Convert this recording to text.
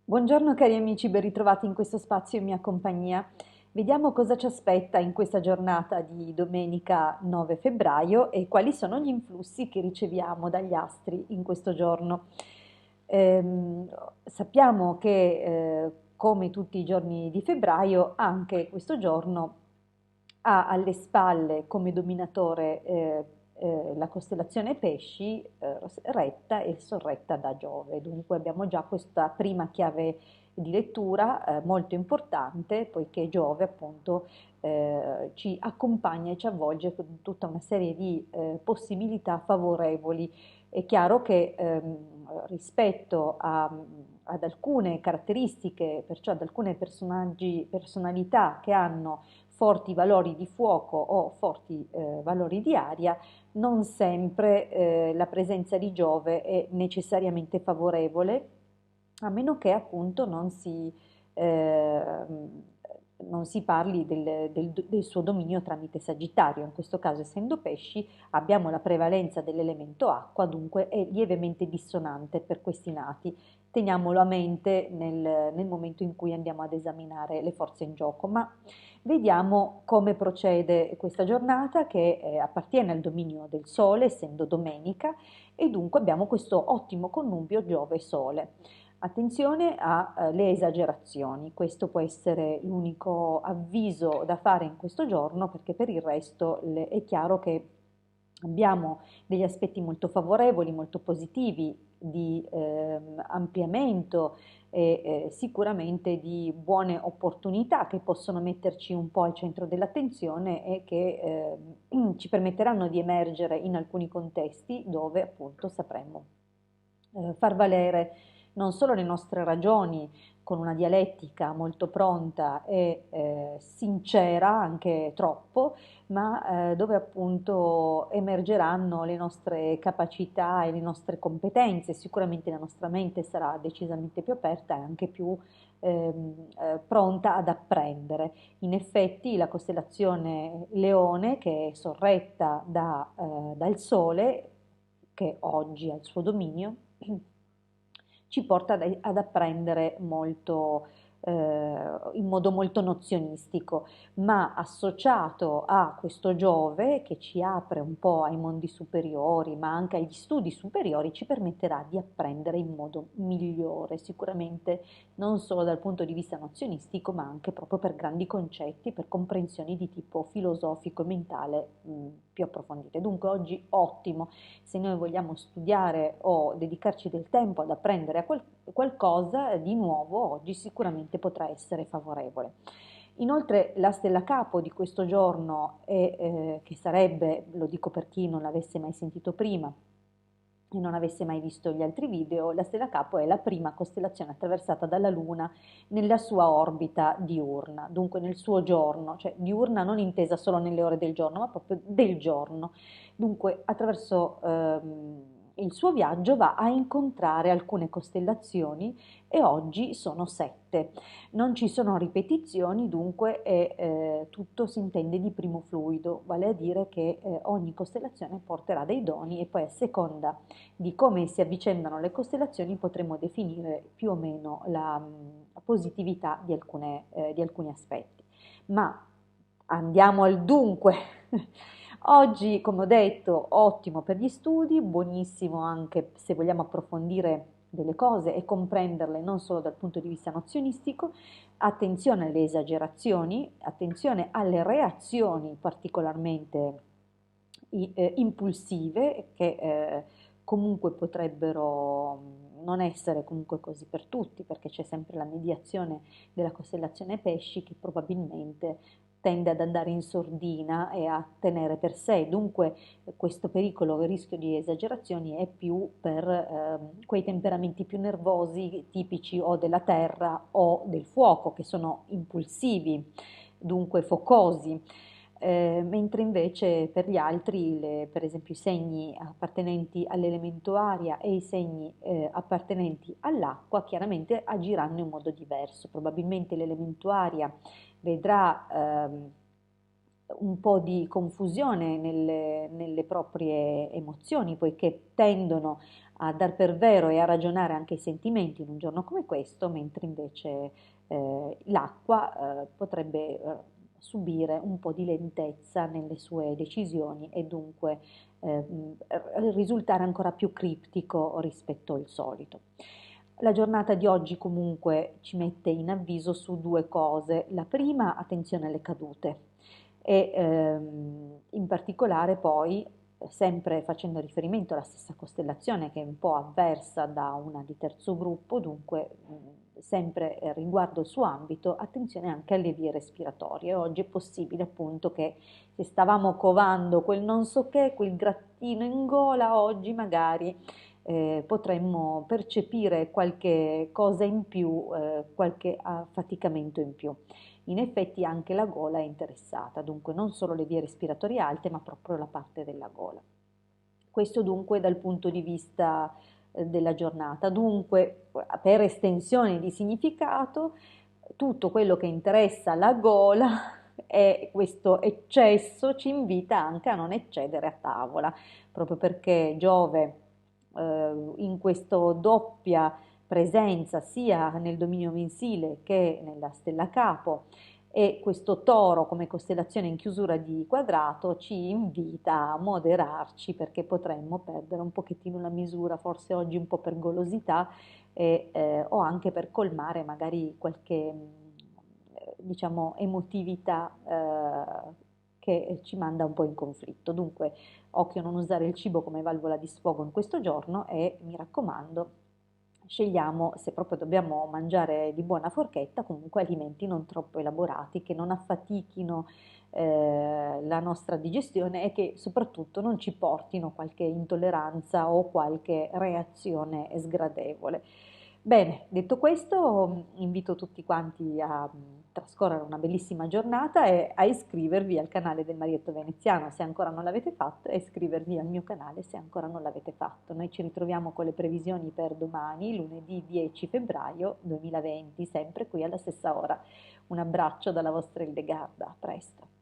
Buongiorno cari amici, ben ritrovati in questo spazio in mia compagnia. Vediamo cosa ci aspetta in questa giornata di domenica 9 febbraio e quali sono gli influssi che riceviamo dagli astri in questo giorno. Ehm, Sappiamo che come tutti i giorni di febbraio, anche questo giorno ha alle spalle come dominatore la costellazione Pesci, retta e sorretta da Giove. Dunque abbiamo già questa prima chiave di lettura molto importante, poiché Giove appunto ci accompagna e ci avvolge con tutta una serie di possibilità favorevoli. È chiaro che rispetto ad alcune caratteristiche, perciò ad alcune personalità che hanno forti valori di fuoco o forti valori di aria, non sempre la presenza di Giove è necessariamente favorevole, a meno che appunto non si parli del suo dominio tramite Sagittario. In questo caso, essendo pesci, abbiamo la prevalenza dell'elemento acqua, dunque è lievemente dissonante per questi nati. Teniamolo a mente nel momento in cui andiamo ad esaminare le forze in gioco, ma vediamo come procede questa giornata che appartiene al dominio del Sole, essendo domenica, e dunque abbiamo questo ottimo connubio Giove-Sole. Attenzione alle esagerazioni, questo può essere l'unico avviso da fare in questo giorno, perché per il resto è chiaro che abbiamo degli aspetti molto favorevoli, molto positivi di ampliamento e sicuramente di buone opportunità che possono metterci un po' al centro dell'attenzione e che ci permetteranno di emergere in alcuni contesti dove appunto sapremo far valere non solo le nostre ragioni con una dialettica molto pronta e sincera, anche troppo, ma dove appunto emergeranno le nostre capacità e le nostre competenze. Sicuramente la nostra mente sarà decisamente più aperta e anche più pronta ad apprendere. In effetti la costellazione Leone, che è sorretta dal Sole, che oggi ha il suo dominio, ci porta ad apprendere in modo molto nozionistico, ma associato a questo Giove che ci apre un po' ai mondi superiori, ma anche agli studi superiori, ci permetterà di apprendere in modo migliore, sicuramente non solo dal punto di vista nozionistico, ma anche proprio per grandi concetti, per comprensioni di tipo filosofico e mentale più approfondite. Dunque oggi ottimo, se noi vogliamo studiare o dedicarci del tempo ad apprendere qualcosa di nuovo, oggi sicuramente potrà essere favorevole. Inoltre la stella capo di questo giorno che sarebbe, lo dico per chi non l'avesse mai sentito prima e non avesse mai visto gli altri video, la stella capo è la prima costellazione attraversata dalla Luna nella sua orbita diurna, dunque nel suo giorno, cioè diurna non intesa solo nelle ore del giorno, ma proprio del giorno. Dunque, attraverso il suo viaggio va a incontrare alcune costellazioni e oggi sono 7. Non ci sono ripetizioni, dunque tutto si intende di primo fluido, vale a dire che ogni costellazione porterà dei doni e poi a seconda di come si avvicendano le costellazioni potremo definire più o meno la positività di alcuni aspetti. Ma andiamo al dunque. Oggi, come ho detto, ottimo per gli studi, buonissimo anche se vogliamo approfondire delle cose e comprenderle non solo dal punto di vista nozionistico. Attenzione alle esagerazioni, attenzione alle reazioni particolarmente impulsive che comunque potrebbero non essere comunque così per tutti, perché c'è sempre la mediazione della costellazione Pesci che probabilmente tende ad andare in sordina e a tenere per sé. Dunque questo pericolo, il rischio di esagerazioni è più per quei temperamenti più nervosi tipici o della terra o del fuoco, che sono impulsivi, dunque focosi. Mentre invece per gli altri, per esempio i segni appartenenti all'elemento aria e i segni appartenenti all'acqua, chiaramente agiranno in modo diverso. Probabilmente l'elemento aria vedrà un po' di confusione nelle proprie emozioni, poiché tendono a dar per vero e a ragionare anche i sentimenti in un giorno come questo, mentre invece l'acqua potrebbe subire un po' di lentezza nelle sue decisioni e dunque risultare ancora più criptico rispetto al solito. La giornata di oggi comunque ci mette in avviso su due cose. La prima, attenzione alle cadute e in particolare poi, sempre facendo riferimento alla stessa costellazione che è un po' avversa da una di terzo gruppo, dunque sempre riguardo il suo ambito, attenzione anche alle vie respiratorie. Oggi è possibile appunto che se stavamo covando quel non so che, quel grattino in gola, oggi magari potremmo percepire qualche cosa in più, qualche affaticamento in più. In effetti anche la gola è interessata, dunque non solo le vie respiratorie alte, ma proprio la parte della gola. Questo dunque dal punto di vista della giornata. Dunque, per estensione di significato, tutto quello che interessa la gola e questo eccesso ci invita anche a non eccedere a tavola, proprio perché Giove in questa doppia presenza sia nel dominio mensile che nella stella capo e questo toro come costellazione in chiusura di quadrato ci invita a moderarci perché potremmo perdere un pochettino la misura, forse oggi un po' per golosità o anche per colmare magari qualche diciamo emotività che ci manda un po' in conflitto. Dunque, occhio a non usare il cibo come valvola di sfogo in questo giorno e mi raccomando, scegliamo, se proprio dobbiamo mangiare di buona forchetta, comunque alimenti non troppo elaborati, che non affatichino la nostra digestione e che soprattutto non ci portino qualche intolleranza o qualche reazione sgradevole. Bene, detto questo, invito tutti quanti a trascorrere una bellissima giornata e a iscrivervi al canale del Mariotto Veneziano se ancora non l'avete fatto e iscrivervi al mio canale se ancora non l'avete fatto. Noi ci ritroviamo con le previsioni per domani, lunedì 10 febbraio 2020, sempre qui alla stessa ora. Un abbraccio dalla vostra Ildegarda, a presto.